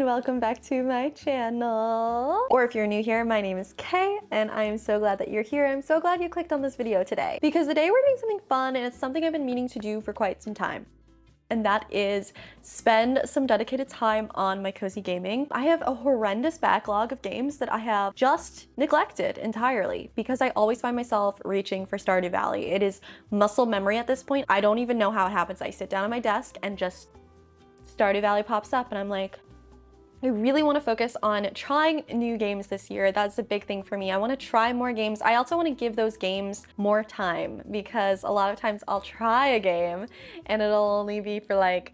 welcome back to my channel. Or if you're new here, my name is Kay and I am so glad that you're here. I'm so glad you clicked on this video today because today we're doing something fun and it's something I've been meaning to do for quite some time. And that is spend some dedicated time on my cozy gaming. I have a horrendous backlog of games that I have just neglected entirely because I always find myself reaching for Stardew Valley. It is muscle memory at this point. I don't even know how it happens. I sit down at my desk and just Stardew Valley pops up and I'm like, I really want to focus on trying new games this year. That's a big thing for me. I want to try more games. I also want to give those games more time because a lot of times I'll try a game and it'll only be for like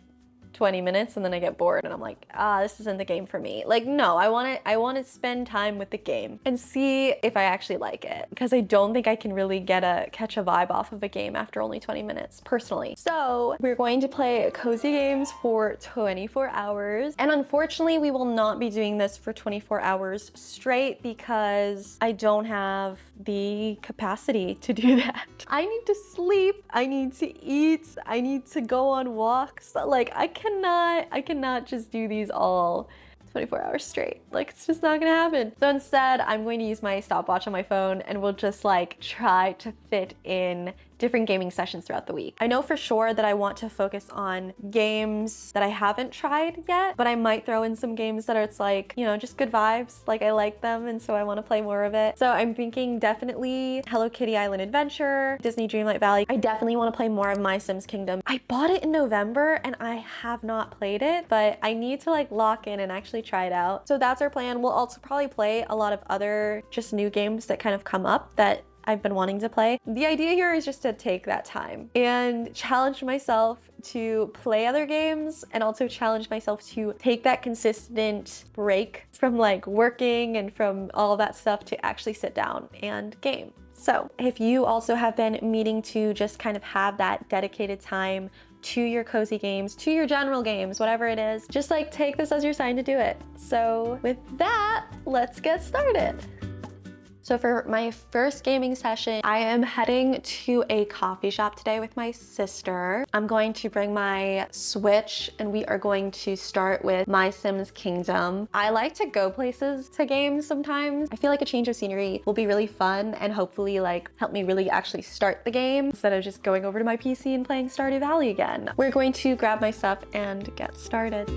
20 minutes and then I get bored and I'm like, this isn't the game for me. Like, no, I want to spend time with the game and see if I actually like it because I don't think I can really catch a vibe off of a game after only 20 minutes personally. So we're going to play cozy games for 24 hours. And unfortunately, we will not be doing this for 24 hours straight because I don't have the capacity to do that. I need to sleep, I need to eat, I need to go on walks. Like I cannot just do these all 24 hours straight. Like it's just not gonna happen. So instead, I'm going to use my stopwatch on my phone and we'll just like try to fit in different gaming sessions throughout the week. I know for sure that I want to focus on games that I haven't tried yet, but I might throw in some games that are it's like, you know, just good vibes. Like I like them and so I want to play more of it. So I'm thinking definitely Hello Kitty Island Adventure, Disney Dreamlight Valley. I definitely want to play more of My Sims Kingdom. I bought it in November and I have not played it, but I need to like lock in and actually try it out. So that's our plan. We'll also probably play a lot of other just new games that kind of come up that I've been wanting to play. The idea here is just to take that time and challenge myself to play other games and also challenge myself to take that consistent break from like working and from all that stuff to actually sit down and game. So if you also have been meaning to just kind of have that dedicated time to your cozy games, to your general games, whatever it is, just like take this as your sign to do it. So with that, let's get started. So for my first gaming session, I am heading to a coffee shop today with my sister. I'm going to bring my Switch and we are going to start with My Sims Kingdom. I like to go places to games sometimes. I feel like a change of scenery will be really fun and hopefully like help me really actually start the game instead of just going over to my PC and playing Stardew Valley again. We're going to grab my stuff and get started.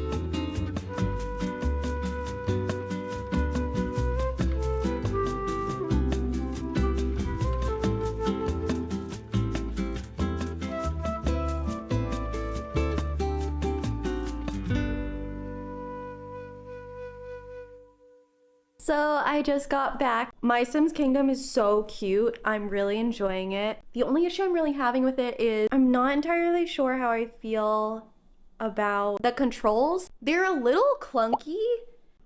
So I just got back. My Sims Kingdom is so cute. I'm really enjoying it. The only issue I'm really having with it is I'm not entirely sure how I feel about the controls. They're a little clunky.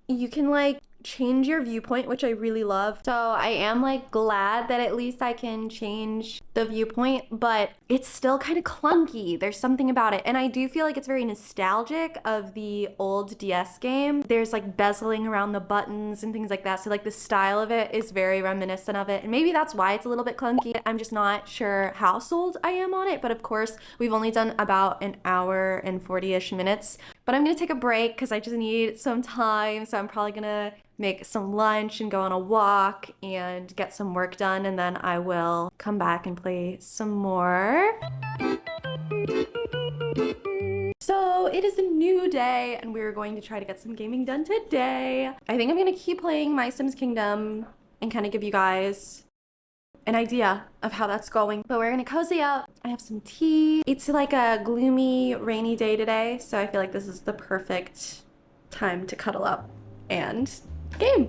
You can like change your viewpoint, which I really love. So I am like glad that at least I can change the viewpoint, but it's still kind of clunky. There's something about it. And I do feel like it's very nostalgic of the old DS game. There's like bezeling around the buttons and things like that. So like the style of it is very reminiscent of it. And maybe that's why it's a little bit clunky. I'm just not sure how sold I am on it. But of course, we've only done about an hour and 40-ish minutes. But I'm gonna take a break because I just need some time. So I'm probably gonna make some lunch and go on a walk and get some work done, and then I will come back and play some more. So it is a new day and we're going to try to get some gaming done today. I think I'm gonna keep playing My Sims Kingdom and kind of give you guys an idea of how that's going. But we're gonna cozy up. I have some tea. It's like a gloomy, rainy day today, so I feel like this is the perfect time to cuddle up and game.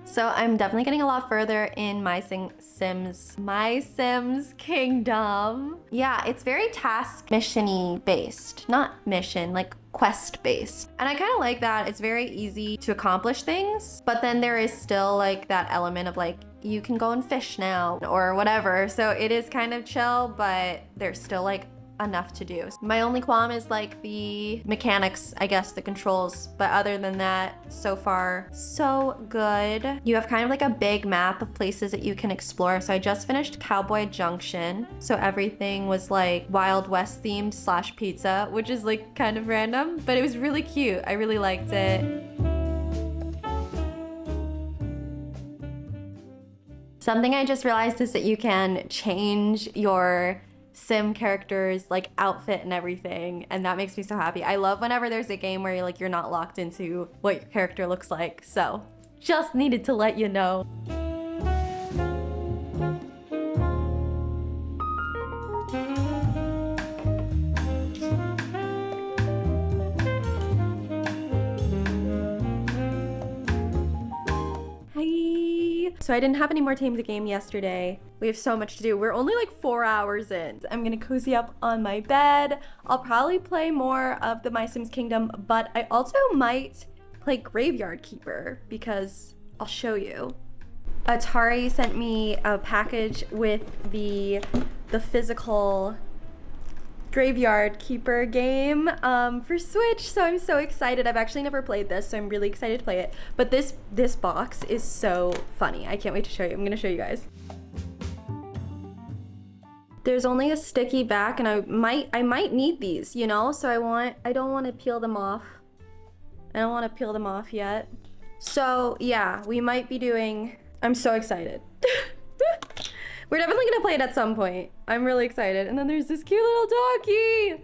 So I'm definitely getting a lot further in My Sims Kingdom. Yeah, it's very task mission-y based, not mission, like quest based. And I kind of like that. It's very easy to accomplish things, but then there is still like that element of like, you can go and fish now or whatever. So it is kind of chill, but there's still like enough to do. My only qualm is like the mechanics, I guess, the controls, but other than that, so far, so good. You have kind of like a big map of places that you can explore. So I just finished Cowboy Junction. So everything was like Wild West themed / pizza, which is like kind of random, but it was really cute. I really liked it. Something I just realized is that you can change your sim character's like outfit and everything, and that makes me so happy. I love whenever there's a game where you're not locked into what your character looks like. So just needed to let you know. So I didn't have any more time to game yesterday. We have so much to do. We're only like 4 hours in. I'm gonna cozy up on my bed. I'll probably play more of the My Sims Kingdom, but I also might play Graveyard Keeper because I'll show you. Atari sent me a package with the physical Graveyard Keeper game for Switch, so I'm so excited. I've actually never played this, so I'm really excited to play it. But this box is so funny. I can't wait to show you. I'm gonna show you guys. There's only a sticky back, and I might need these, you know? So I don't want to peel them off. I don't want to peel them off yet. So yeah, we might be doing. I'm so excited. We're definitely gonna play it at some point. I'm really excited. And then there's this cute little doggy.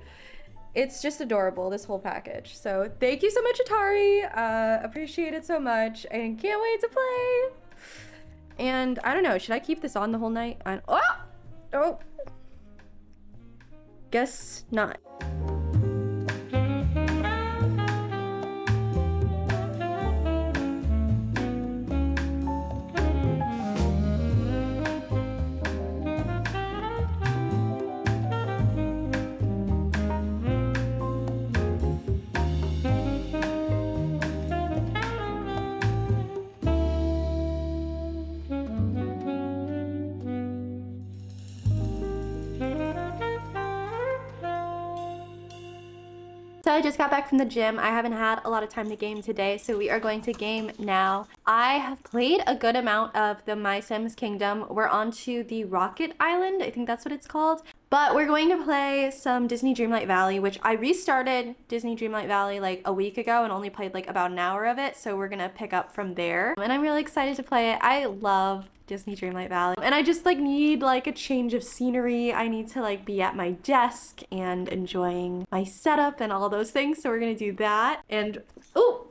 It's just adorable, this whole package. So thank you so much, Atari. Appreciate it so much and can't wait to play. And I don't know, should I keep this on the whole night? Oh, guess not. So I just got back from the gym. I haven't had a lot of time to game today, so we are going to game now. I have played a good amount of the My Sims Kingdom. We're on to the Rocket Island, I think that's what it's called. But we're going to play some Disney Dreamlight Valley, which I restarted Disney Dreamlight Valley like a week ago and only played like about an hour of it, so we're gonna pick up from there. And I'm really excited to play it. I love Disney Dreamlight Valley. And I just like need like a change of scenery. I need to like be at my desk and enjoying my setup and all those things. So we're gonna do that. And oh,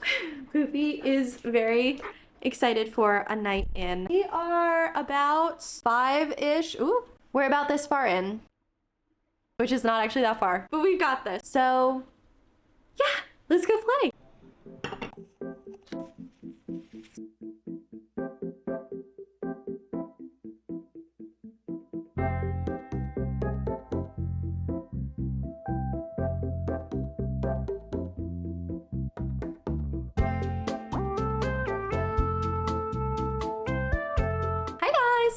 Poopy is very excited for a night in. We are about 5-ish. Ooh, we're about this far in, which is not actually that far, but we've got this. So yeah, let's go play.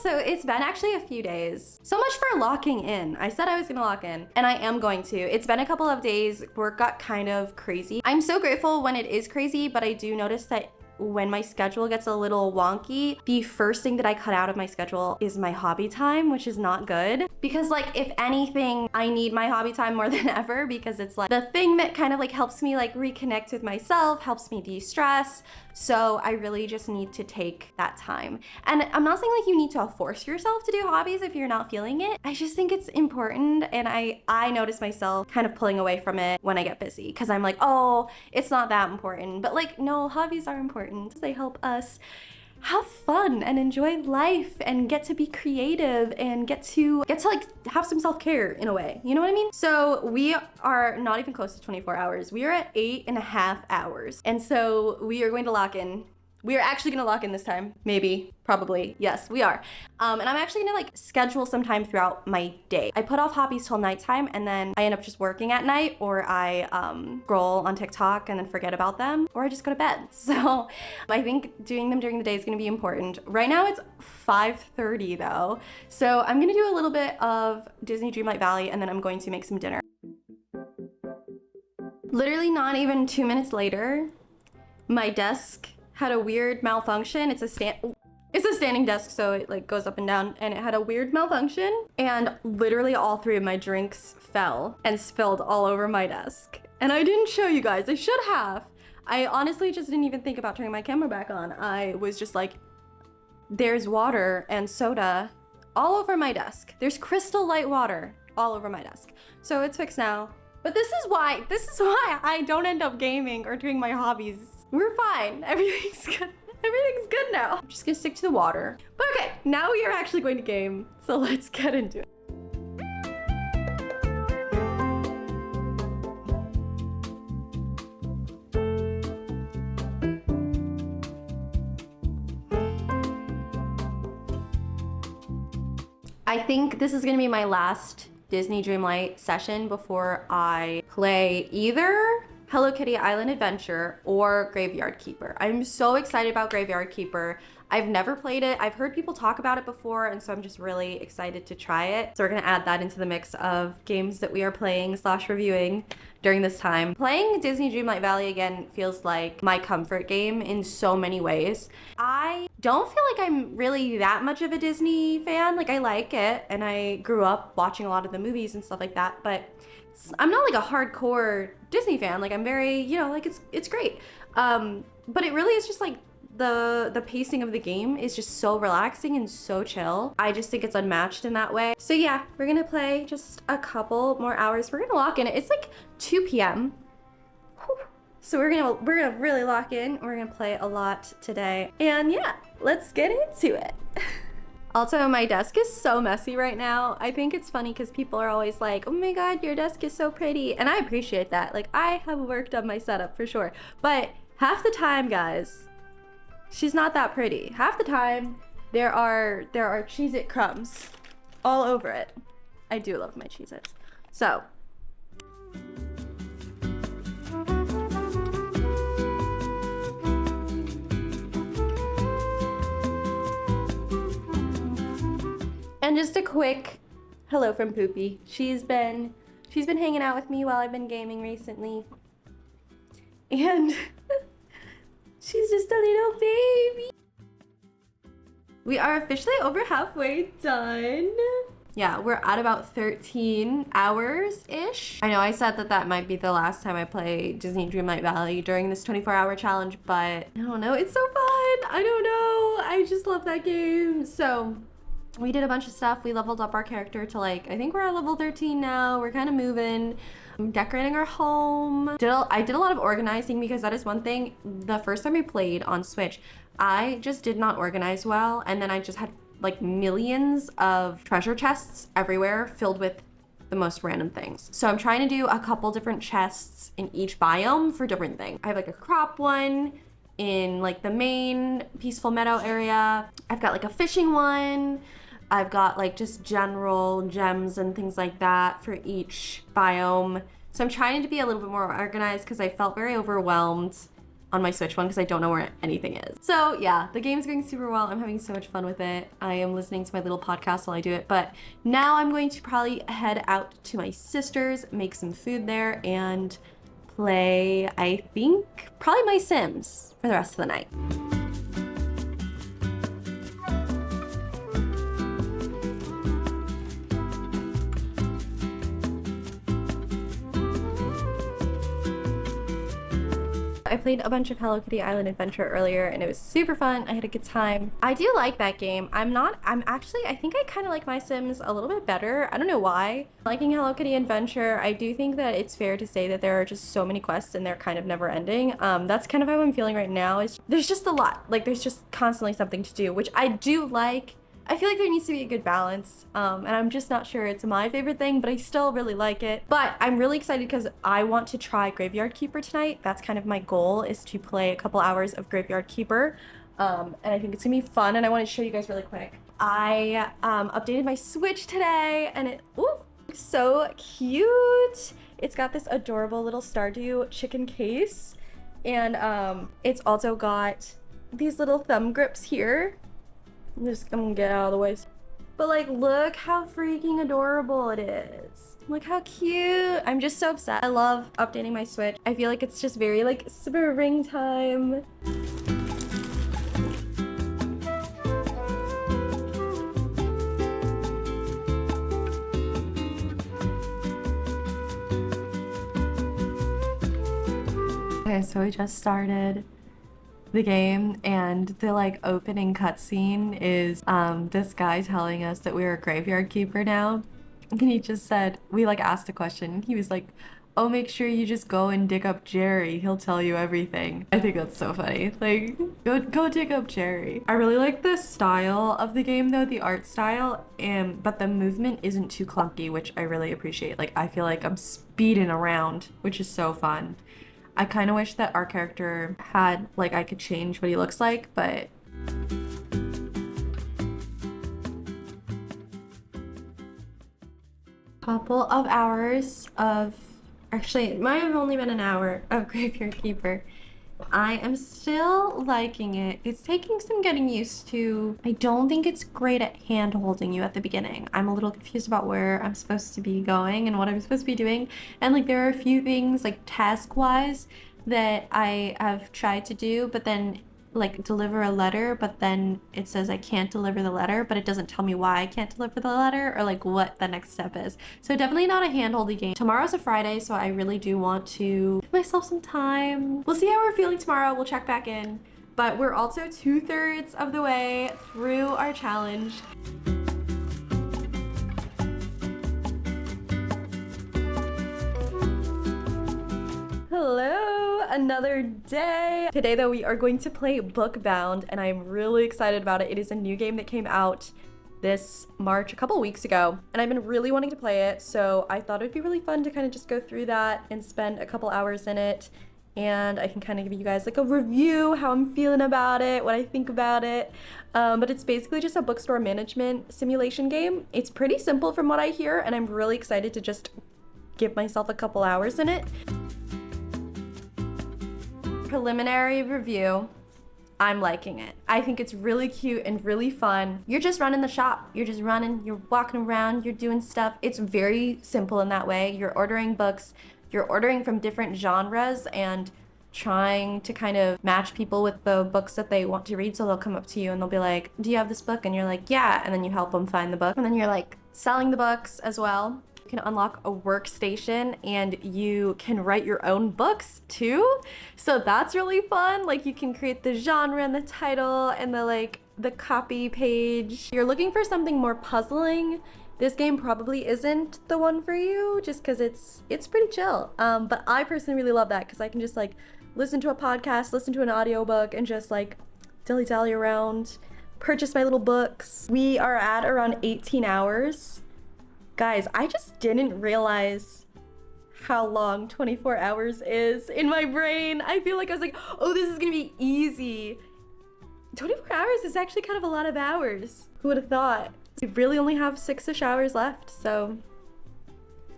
So it's been actually a few days. So much for locking in. I said I was gonna lock in, and I am going to. It's been a couple of days. Work got kind of crazy. I'm so grateful when it is crazy, but I do notice that when my schedule gets a little wonky, the first thing that I cut out of my schedule is my hobby time, which is not good. Because like, if anything, I need my hobby time more than ever because it's like the thing that kind of like helps me like reconnect with myself, helps me de-stress. So I really just need to take that time. And I'm not saying like you need to force yourself to do hobbies if you're not feeling it. I just think it's important, and I notice myself kind of pulling away from it when I get busy because I'm like, oh, it's not that important. But like, no, hobbies are important. They help us have fun and enjoy life and get to be creative and get to like have some self-care in a way, you know what I mean? So we are not even close to 24 hours. We are at 8.5 hours. And so we are going to lock in We are actually gonna lock in this time. Maybe, probably, yes, we are. And I'm actually gonna like schedule some time throughout my day. I put off hobbies till nighttime and then I end up just working at night, or I scroll on TikTok and then forget about them, or I just go to bed. So I think doing them during the day is gonna be important. Right now it's 5:30 though. So I'm gonna do a little bit of Disney Dreamlight Valley and then I'm going to make some dinner. Literally not even 2 minutes later, my desk had a weird malfunction. It's a standing desk, so it like goes up and down, and it had a weird malfunction, and literally all 3 of my drinks fell and spilled all over my desk. And I didn't show you guys. I should have. I honestly just didn't even think about turning my camera back on. I was just like, there's water and soda all over my desk. There's crystal light water all over my desk. So it's fixed now. But this is why I don't end up gaming or doing my hobbies. We're fine. Everything's good. Everything's good now. I'm just gonna stick to the water. But okay, now we are actually going to game. So let's get into it. I think this is gonna be my last Disney Dreamlight session before I play either Hello Kitty Island Adventure or Graveyard Keeper. I'm so excited about Graveyard Keeper. I've never played it. I've heard people talk about it before, and so I'm just really excited to try it. So we're gonna add that into the mix of games that we are playing / reviewing during this time. Playing Disney Dreamlight Valley again feels like my comfort game in so many ways. I don't feel like I'm really that much of a Disney fan. Like, I like it, and I grew up watching a lot of the movies and stuff like that, but I'm not like a hardcore Disney fan. Like, I'm very, you know, like it's great. But it really is just like the pacing of the game is just so relaxing and so chill. I just think it's unmatched in that way. So yeah, we're gonna play just a couple more hours. We're gonna lock in. It's like 2 p.m. So we're gonna really lock in. We're gonna play a lot today. And yeah, let's get into it. Also, my desk is so messy right now. I think it's funny because people are always like, oh my god, your desk is so pretty. And I appreciate that. Like, I have worked on my setup for sure. But half the time, guys, she's not that pretty. Half the time, there are Cheez-It crumbs all over it. I do love my Cheez-Its. So. And just a quick hello from Poopy. She's been hanging out with me while I've been gaming recently. And she's just a little baby. We are officially over halfway done. Yeah, we're at about 13 hours-ish. I know I said that might be the last time I play Disney Dreamlight Valley during this 24-hour challenge, but I don't know, it's so fun. I don't know, I just love that game. So we did a bunch of stuff. We leveled up our character to like, I think we're at level 13 now. We're kind of moving. I'm decorating our home. I did a lot of organizing because that is one thing. The first time I played on Switch, I just did not organize well. And then I just had like millions of treasure chests everywhere filled with the most random things. So I'm trying to do a couple different chests in each biome for different things. I have like a crop one in like the main peaceful meadow area. I've got like a fishing one. I've got like just general gems and things like that for each biome. So I'm trying to be a little bit more organized because I felt very overwhelmed on my Switch one because I don't know where anything is. So yeah, the game's going super well. I'm having so much fun with it. I am listening to my little podcast while I do it. But now I'm going to probably head out to my sister's, make some food there, and play, I think, probably my Sims for the rest of the night. I played a bunch of Hello Kitty Island Adventure earlier and it was super fun. I had a good time. I do like that game. I think I kind of like my Sims a little bit better. I don't know why. Liking Hello Kitty Adventure, I do think that it's fair to say that there are just so many quests and they're kind of never ending. That's kind of how I'm feeling right now. There's just a lot. Like, there's just constantly something to do, which I do like. I feel like there needs to be a good balance, and I'm just not sure it's my favorite thing, but I still really like it. But I'm really excited because I want to try Graveyard Keeper tonight. That's kind of my goal, is to play a couple hours of Graveyard Keeper, and I think it's gonna be fun, and I want to show you guys really quick. I updated my Switch today, and it looks so cute. It's got this adorable little Stardew chicken case, and it's also got these little thumb grips here. I'm just gonna get out of the way. But like, look how freaking adorable it is. Look how cute. I'm just so upset. I love updating my Switch. I feel like it's just very like springtime. Okay, so we just started the game, and the like opening cutscene is this guy telling us that we're a graveyard keeper now. And he just said, we like asked a question. He was like, oh, make sure you just go and dig up Jerry. He'll tell you everything. I think that's so funny. Like, go dig up Jerry. I really like the style of the game though, the art style, but the movement isn't too clunky, which I really appreciate. Like, I feel like I'm speeding around, which is so fun. I kind of wish that our character had, like, I could change what he looks like, but couple of hours of, actually, it might have only been an hour of Graveyard Keeper. I am still liking it. It's taking some getting used to. I don't think it's great at hand holding you at the beginning. I'm a little confused about where I'm supposed to be going and what I'm supposed to be doing. And like, there are a few things like task wise that I have tried to do, but then like deliver a letter, but then it says I can't deliver the letter, but it doesn't tell me why I can't deliver the letter or like what the next step is. So definitely not a hand-holdy game. Tomorrow's a Friday, so I really do want to give myself some time. We'll see how we're feeling tomorrow. We'll check back in, but we're also 2/3 of the way through our challenge. Hello, another day. Today though, we are going to play Bookbound, and I'm really excited about it. It is a new game that came out this March, a couple weeks ago, and I've been really wanting to play it, so I thought it'd be really fun to kind of just go through that and spend a couple hours in it, and I can kind of give you guys like a review, how I'm feeling about it, what I think about it. But it's basically just a bookstore management simulation game. It's pretty simple from what I hear, and I'm really excited to just give myself a couple hours in it. Preliminary review, I'm liking it. I think it's really cute and really fun. You're just running the shop. You're just running, you're walking around, you're doing stuff. It's very simple in that way. You're ordering books, you're ordering from different genres and trying to kind of match people with the books that they want to read. So they'll come up to you and they'll be like, do you have this book? And you're like, yeah. And then you help them find the book. And then you're like selling the books as well. You can unlock a workstation and you can write your own books too. So that's really fun. Like, you can create the genre and the title and the copy page. You're looking for something more puzzling. This game probably isn't the one for you just because it's pretty chill. But I personally really love that because I can just like listen to a podcast, listen to an audiobook, and just like dilly-dally around, purchase my little books. We are at around 18 hours. Guys, I just didn't realize how long 24 hours is in my brain. I feel like I was like, oh, this is gonna be easy. 24 hours is actually kind of a lot of hours. Who would have thought? We really only have 6-ish hours left, so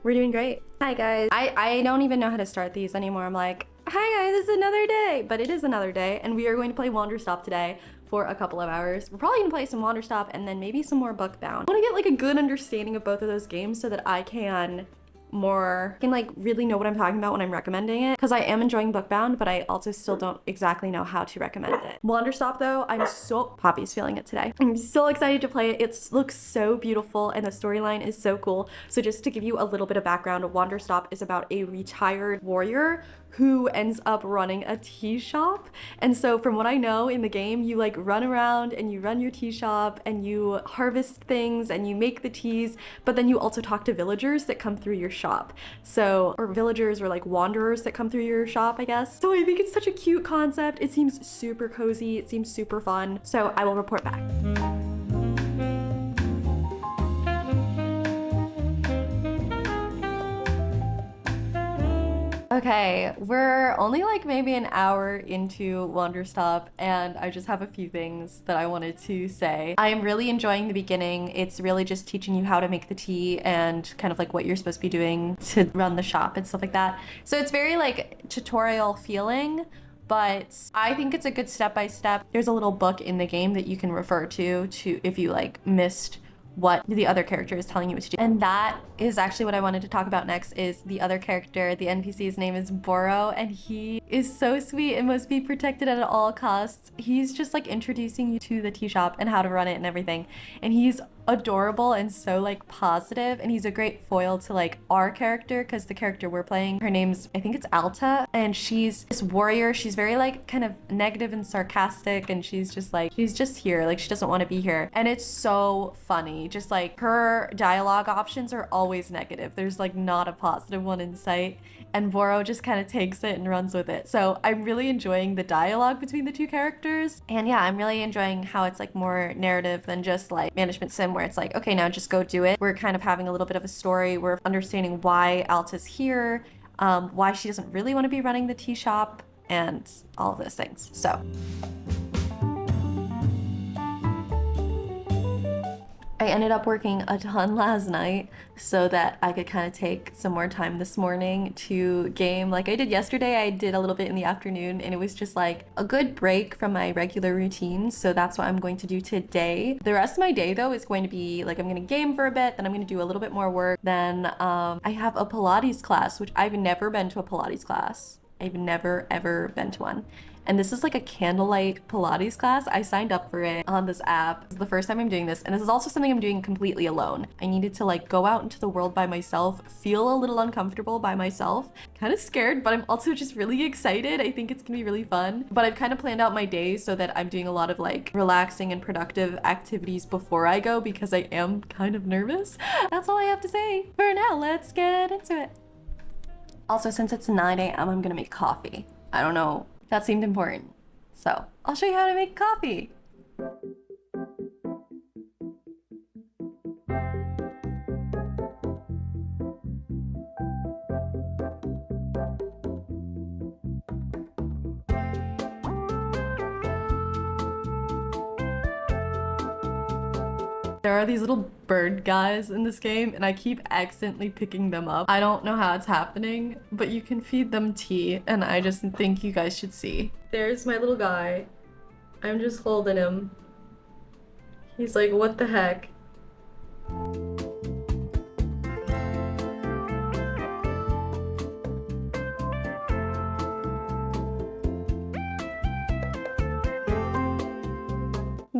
we're doing great. Hi guys. I don't even know how to start these anymore. I'm like, hi guys, it's another day. But it is another day, and we are going to play Wanderstop today for a couple of hours. We're probably gonna play some Wanderstop and then maybe some more Bookbound. I wanna get like a good understanding of both of those games so that I can like really know what I'm talking about when I'm recommending it, because I am enjoying Bookbound, but I also still don't exactly know how to recommend it. Wanderstop though, Poppy's feeling it today. I'm so excited to play it. It looks so beautiful and the storyline is so cool. So just to give you a little bit of background, Wanderstop is about a retired warrior who ends up running a tea shop. And so from what I know in the game, you like run around and you run your tea shop and you harvest things and you make the teas, but then you also talk to villagers that come through your shop. So, or villagers or like wanderers that come through your shop, I guess. So I think it's such a cute concept. It seems super cozy. It seems super fun. So I will report back. Okay, we're only like maybe an hour into Wanderstop, and I just have a few things that I wanted to say. I am really enjoying the beginning. It's really just teaching you how to make the tea and kind of like what you're supposed to be doing to run the shop and stuff like that. So it's very like tutorial feeling, but I think it's a good step-by-step. There's a little book in the game that you can refer to if you like missed what the other character is telling you what to do. And that is actually what I wanted to talk about next, is the other character. The NPC's name is Boro, and he is so sweet and must be protected at all costs. He's just like introducing you to the tea shop and how to run it and everything. And he's adorable and so like positive, and he's a great foil to like our character, because the character we're playing, her name's, I think it's Alta, and she's this warrior. She's very like kind of negative and sarcastic, and she's just here, like she doesn't want to be here. And it's so funny, just like her dialogue options are always negative. There's like not a positive one in sight, and Boro just kind of takes it and runs with it. So I'm really enjoying the dialogue between the two characters. And yeah, I'm really enjoying how it's like more narrative than just like management sim where it's like, okay, now just go do it. We're kind of having a little bit of a story. We're understanding why Alta's here, why she doesn't really want to be running the tea shop, and all of those things. So I ended up working a ton last night so that I could kind of take some more time this morning to game like I did yesterday. I did a little bit in the afternoon, and it was just like a good break from my regular routine. So that's what I'm going to do today. The rest of my day though is going to be like, I'm gonna game for a bit, then I'm gonna do a little bit more work. Then I have a Pilates class, which I've never been to a Pilates class. I've never ever been to one. And this is like a candlelight Pilates class. I signed up for it on this app. It's the first time I'm doing this, and this is also something I'm doing completely alone. I needed to like go out into the world by myself, feel a little uncomfortable by myself, kind of scared, but I'm also just really excited. I think it's gonna be really fun. But I've kind of planned out my days so that I'm doing a lot of like relaxing and productive activities before I go, because I am kind of nervous. That's all I have to say for now. Let's get into it. Also, since it's 9 a.m., I'm gonna make coffee. I don't know, that seemed important. So I'll show you how to make coffee. There are these little bird guys in this game, and I keep accidentally picking them up. I don't know how it's happening, but you can feed them tea, and I just think you guys should see. There's my little guy. I'm just holding him. He's like, what the heck?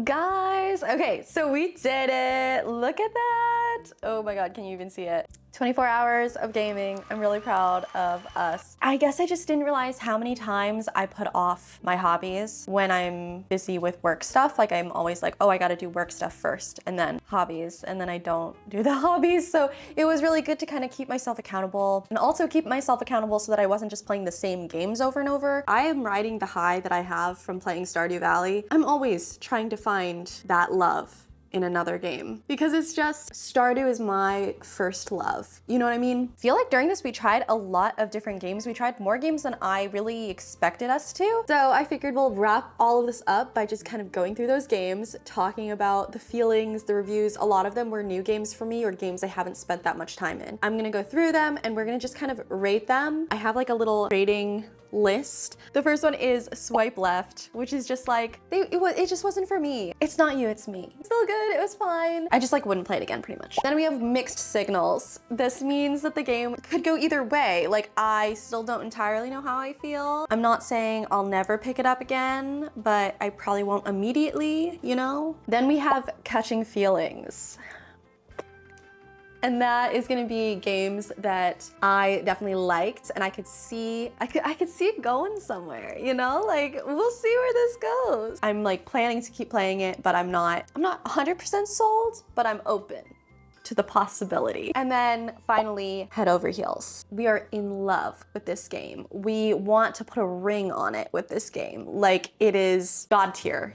Guys, okay, so we did it. Look at that. Oh my God, can you even see it? 24 hours of gaming. I'm really proud of us. I guess I just didn't realize how many times I put off my hobbies when I'm busy with work stuff. Like I'm always like, oh, I gotta do work stuff first and then hobbies, and then I don't do the hobbies. So it was really good to kind of keep myself accountable, and also keep myself accountable so that I wasn't just playing the same games over and over. I am riding the high that I have from playing Stardew Valley. I'm always trying to find that love in another game, because it's just, Stardew is my first love. You know what I mean? I feel like during this we tried a lot of different games. We tried more games than I really expected us to. So I figured we'll wrap all of this up by just kind of going through those games, talking about the feelings, the reviews. A lot of them were new games for me, or games I haven't spent that much time in. I'm gonna go through them and we're gonna just kind of rate them. I have like a little rating list. The first one is Swipe Left, which is just like, it just wasn't for me. It's not you, it's me. It's still good, it was fine. I just like wouldn't play it again pretty much. Then we have Mixed Signals. This means that the game could go either way. Like I still don't entirely know how I feel. I'm not saying I'll never pick it up again, but I probably won't immediately, you know? Then we have Catching Feelings. And that is gonna be games that I definitely liked, and I could see it going somewhere, you know? Like, we'll see where this goes. I'm like planning to keep playing it, but I'm not 100% sold, but I'm open to the possibility. And then finally, Head Over Heels. We are in love with this game. We want to put a ring on it with this game. Like, it is God tier.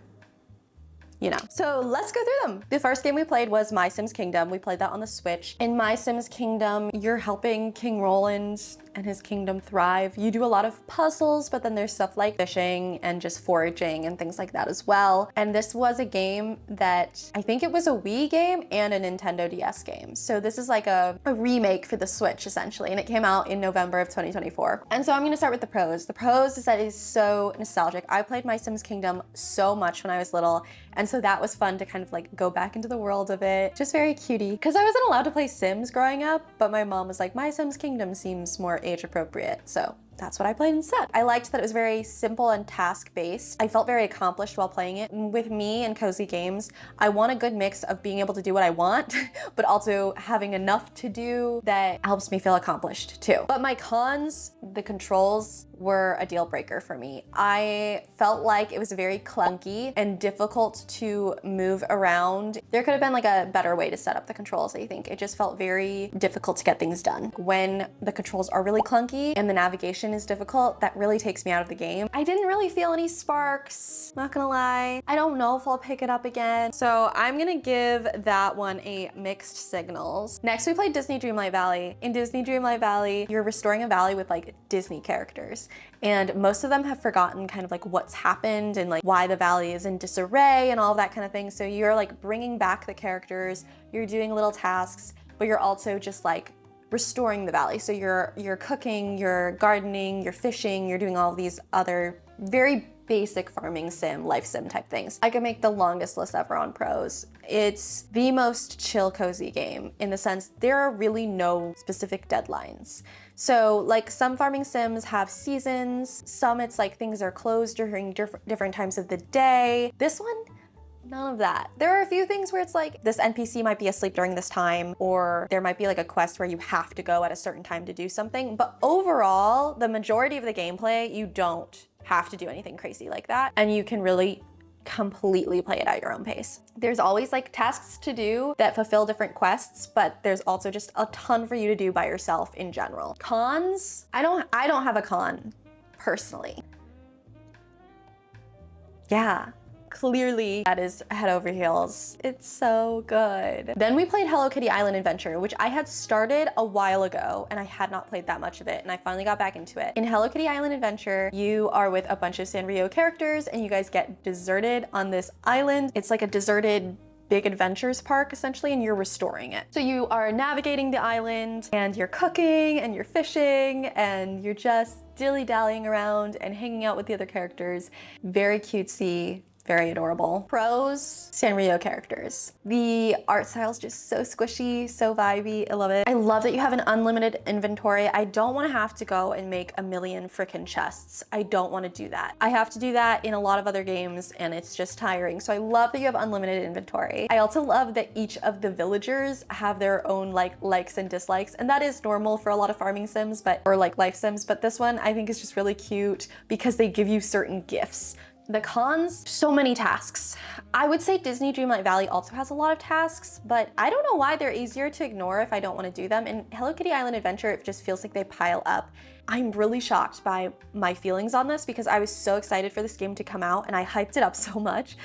you know. So let's go through them. The first game we played was My Sims Kingdom. We played that on the Switch. In My Sims Kingdom, you're helping King Roland and his kingdom thrive. You do a lot of puzzles, but then there's stuff like fishing and just foraging and things like that as well. And this was a game that I think it was a Wii game and a Nintendo DS game. So this is like a remake for the Switch essentially, and it came out in November of 2024. And so I'm gonna start with the pros. The pros is that it is so nostalgic. I played My Sims Kingdom so much when I was little, and so that was fun to kind of like go back into the world of it. Just very cutie. Because I wasn't allowed to play Sims growing up, but my mom was like, My Sims Kingdom seems more age appropriate. So that's what I played instead. I liked that it was very simple and task-based. I felt very accomplished while playing it. With me and cozy games, I want a good mix of being able to do what I want, but also having enough to do that helps me feel accomplished too. But my cons, the controls were a deal breaker for me. I felt like it was very clunky and difficult to move around. There could have been like a better way to set up the controls, I think. It just felt very difficult to get things done. When the controls are really clunky and the navigation is difficult, that really takes me out of the game. I didn't really feel any sparks, not gonna lie. I don't know if I'll pick it up again. So I'm gonna give that one a mixed signals. Next, we played Disney Dreamlight Valley. In Disney Dreamlight Valley, you're restoring a valley with like Disney characters. And most of them have forgotten kind of like what's happened and like why the valley is in disarray and all of that kind of thing. So you're like bringing back the characters, you're doing little tasks, but you're also just like restoring the valley. So you're cooking, you're gardening, you're fishing, you're doing all of these other very basic farming sim, life sim type things. I could make the longest list ever on pros. It's the most chill, cozy game in the sense there are really no specific deadlines. So like some farming sims have seasons, some it's like things are closed during different times of the day. This one, none of that. There are a few things where it's like this NPC might be asleep during this time, or there might be like a quest where you have to go at a certain time to do something. But overall, the majority of the gameplay, you don't have to do anything crazy like that. And you can really completely play it at your own pace. There's always like tasks to do that fulfill different quests, but there's also just a ton for you to do by yourself in general. Cons, I don't have a con personally. Yeah. Clearly, that is head over heels. It's so good. Then we played Hello Kitty Island Adventure, which I had started a while ago and I had not played that much of it, and I finally got back into it. In Hello Kitty Island Adventure, you are with a bunch of Sanrio characters and you guys get deserted on this island. It's like a deserted big adventures park essentially, and you're restoring it. So you are navigating the island and you're cooking and you're fishing and you're just dilly-dallying around and hanging out with the other characters. Very cutesy, very adorable. Pros, Sanrio characters. The art style is just so squishy, so vibey, I love it. I love that you have an unlimited inventory. I don't wanna have to go and make a million frickin' chests. I don't wanna do that. I have to do that in a lot of other games and it's just tiring. So I love that you have unlimited inventory. I also love that each of the villagers have their own like likes and dislikes, and that is normal for a lot of farming sims, or like life sims, but this one I think is just really cute because they give you certain gifts. The cons, so many tasks. I would say Disney Dreamlight Valley also has a lot of tasks, but I don't know why they're easier to ignore if I don't want to do them. In Hello Kitty Island Adventure, it just feels like they pile up. I'm really shocked by my feelings on this because I was so excited for this game to come out and I hyped it up so much.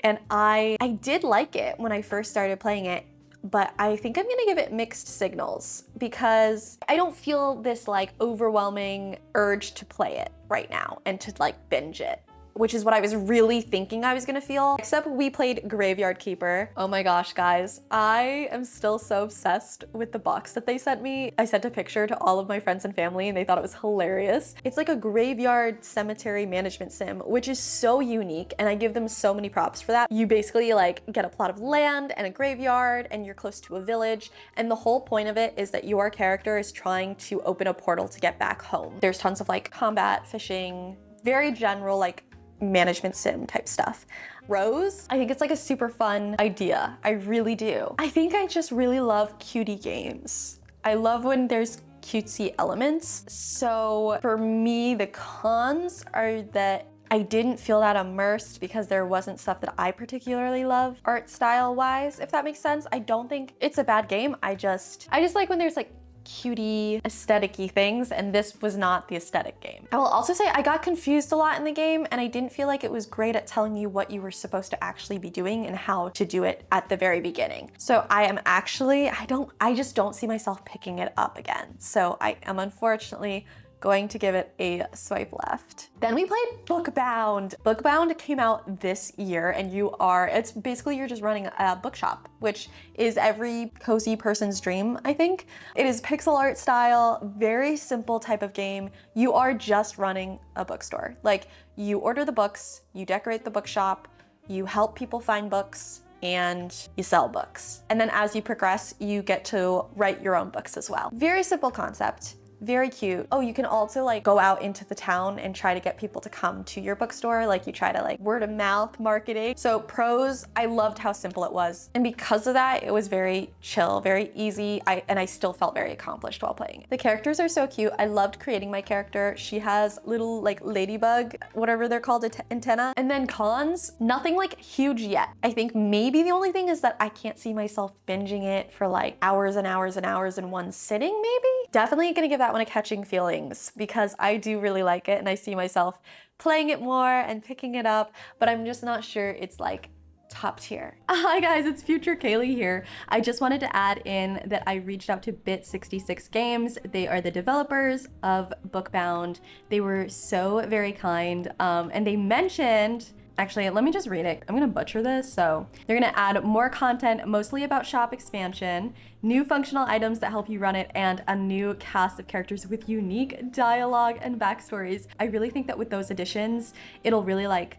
And I did like it when I first started playing it, but I think I'm gonna give it mixed signals because I don't feel this like overwhelming urge to play it right now and to like binge it, which is what I was really thinking I was gonna feel. Except we played Graveyard Keeper. Oh my gosh, guys. I am still so obsessed with the box that they sent me. I sent a picture to all of my friends and family and they thought it was hilarious. It's like a graveyard cemetery management sim, which is so unique and I give them so many props for that. You basically like get a plot of land and a graveyard and you're close to a village, and the whole point of it is that your character is trying to open a portal to get back home. There's tons of like combat, fishing, very general like management sim type stuff. Rose, I think it's like a super fun idea. I really do. I think I just really love cutie games. I love when there's cutesy elements. So for me, the cons are that I didn't feel that immersed because there wasn't stuff that I particularly love art style wise, if that makes sense. I don't think it's a bad game. I just like when there's like cutie, aesthetic-y things, and this was not the aesthetic game. I will also say I got confused a lot in the game, and I didn't feel like it was great at telling you what you were supposed to actually be doing and how to do it at the very beginning. So I am actually, I just don't see myself picking it up again. So I am unfortunately going to give it a swipe left. Then we played Bookbound. Bookbound came out this year, and it's basically you're just running a bookshop, which is every cozy person's dream, I think. It is pixel art style, very simple type of game. You are just running a bookstore. Like, you order the books, you decorate the bookshop, you help people find books, and you sell books. And then as you progress, you get to write your own books as well. Very simple concept. Very cute. Oh, you can also like go out into the town and try to get people to come to your bookstore. Like, you try to like word of mouth marketing. So pros, I loved how simple it was. And because of that, it was very chill, very easy. And I still felt very accomplished while playing it. The characters are so cute. I loved creating my character. She has little like ladybug, whatever they're called, antenna. And then cons, nothing like huge yet. I think maybe the only thing is that I can't see myself binging it for like hours and hours and hours in one sitting, maybe. Definitely gonna give that one a catching feelings because I do really like it and I see myself playing it more and picking it up, but I'm just not sure it's like top tier. Hi guys, it's Future Kaylee here. I just wanted to add in that I reached out to Bit66 Games. They are the developers of Bookbound. They were so very kind, and they mentioned, actually, let me just read it. I'm gonna butcher this. So they're gonna add more content, mostly about shop expansion, new functional items that help you run it, and a new cast of characters with unique dialogue and backstories. I really think that with those additions, it'll really like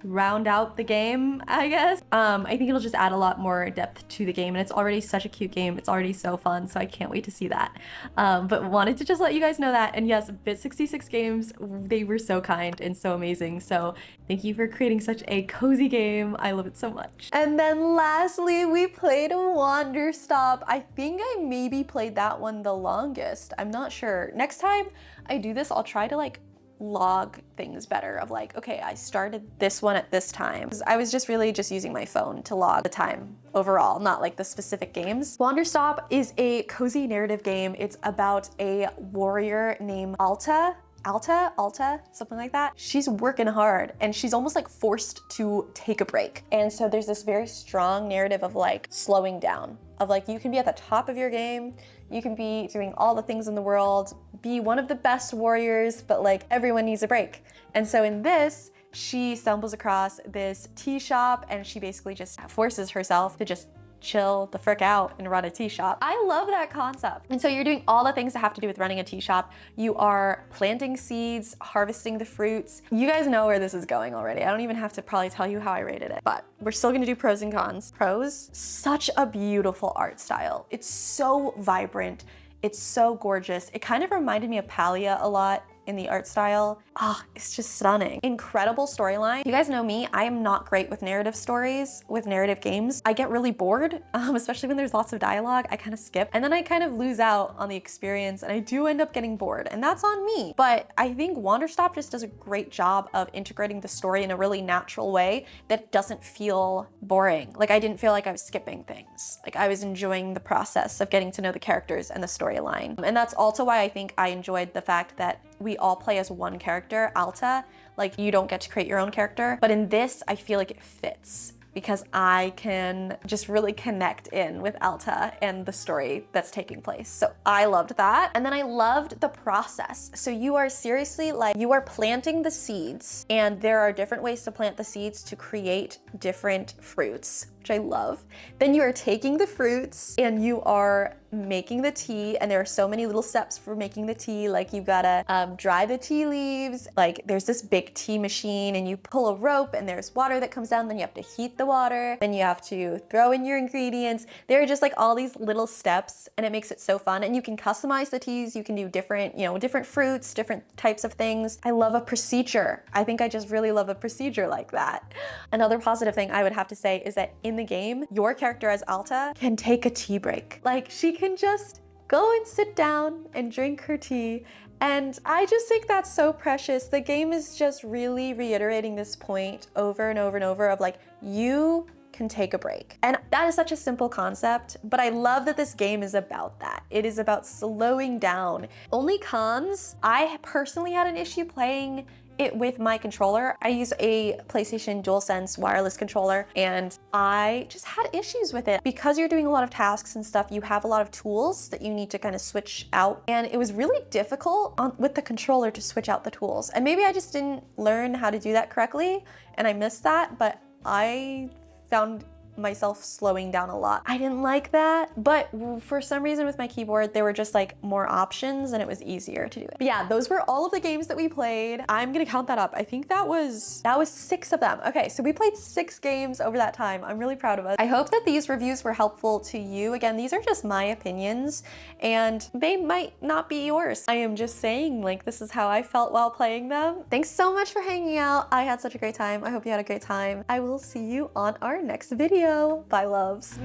round out the game, I guess. I think it'll just add a lot more depth to the game, and it's already such a cute game. It's already so fun, so I can't wait to see that. But wanted to just let you guys know that. And yes, Bit66 Games, they were so kind and so amazing. So thank you for creating such a cozy game. I love it so much. And then lastly, we played Wanderstop. I think I maybe played that one the longest. I'm not sure. Next time I do this, I'll try to like log things better of like, okay, I started this one at this time. I was just really just using my phone to log the time overall, not like the specific games. Wanderstop is a cozy narrative game. It's about a warrior named Alta, something like that. She's working hard and she's almost like forced to take a break. And so there's this very strong narrative of like slowing down, of like, you can be at the top of your game, you can be doing all the things in the world, be one of the best warriors, but like everyone needs a break. And so in this, she stumbles across this tea shop and she basically just forces herself to just chill the frick out and run a tea shop. I love that concept. And so you're doing all the things that have to do with running a tea shop. You are planting seeds, harvesting the fruits. You guys know where this is going already. I don't even have to probably tell you how I rated it, but we're still gonna do pros and cons. Pros, such a beautiful art style. It's so vibrant. It's so gorgeous. It kind of reminded me of Palia a lot in the art style. It's just stunning. Incredible storyline. You guys know me, I am not great with narrative stories, with narrative games. I get really bored, especially when there's lots of dialogue. I kind of skip and then I kind of lose out on the experience and I do end up getting bored, and that's on me. But I think Wanderstop just does a great job of integrating the story in a really natural way that doesn't feel boring. Like, I didn't feel like I was skipping things. Like, I was enjoying the process of getting to know the characters and the storyline. And that's also why I think I enjoyed the fact that we all play as one character, Alta. Like, you don't get to create your own character. But in this, I feel like it fits because I can just really connect in with Alta and the story that's taking place. So I loved that. And then I loved the process. So you are seriously like, you are planting the seeds, and there are different ways to plant the seeds to create different fruits, which I love. Then you are taking the fruits and you are making the tea, and there are so many little steps for making the tea. Like, you gotta dry the tea leaves. Like, there's this big tea machine and you pull a rope and there's water that comes down, then you have to heat the water, then you have to throw in your ingredients. There are just like all these little steps, and it makes it so fun. And you can customize the teas. You can do different, different fruits, different types of things. I love a procedure. I think I just really love a procedure like that. Another positive thing I would have to say is that in the game, your character as Alta can take a tea break. Like, she can just go and sit down and drink her tea. And I just think that's so precious. The game is just really reiterating this point over and over and over of like, you can take a break. And that is such a simple concept, but I love that this game is about that. It is about slowing down. Only cons, I personally had an issue playing it with my controller. I use a PlayStation DualSense wireless controller and I just had issues with it. Because you're doing a lot of tasks and stuff, you have a lot of tools that you need to kind of switch out. And it was really difficult with the controller to switch out the tools. And maybe I just didn't learn how to do that correctly and I missed that, but I found myself slowing down a lot. I didn't like that, but for some reason with my keyboard, there were just like more options and it was easier to do it. But yeah, those were all of the games that we played. I'm gonna count that up. I think that was 6 of them. Okay, so we played 6 games over that time. I'm really proud of us. I hope that these reviews were helpful to you. Again, these are just my opinions and they might not be yours. I am just saying, like, this is how I felt while playing them. Thanks so much for hanging out. I had such a great time. I hope you had a great time. I will see you on our next video. Bye, loves.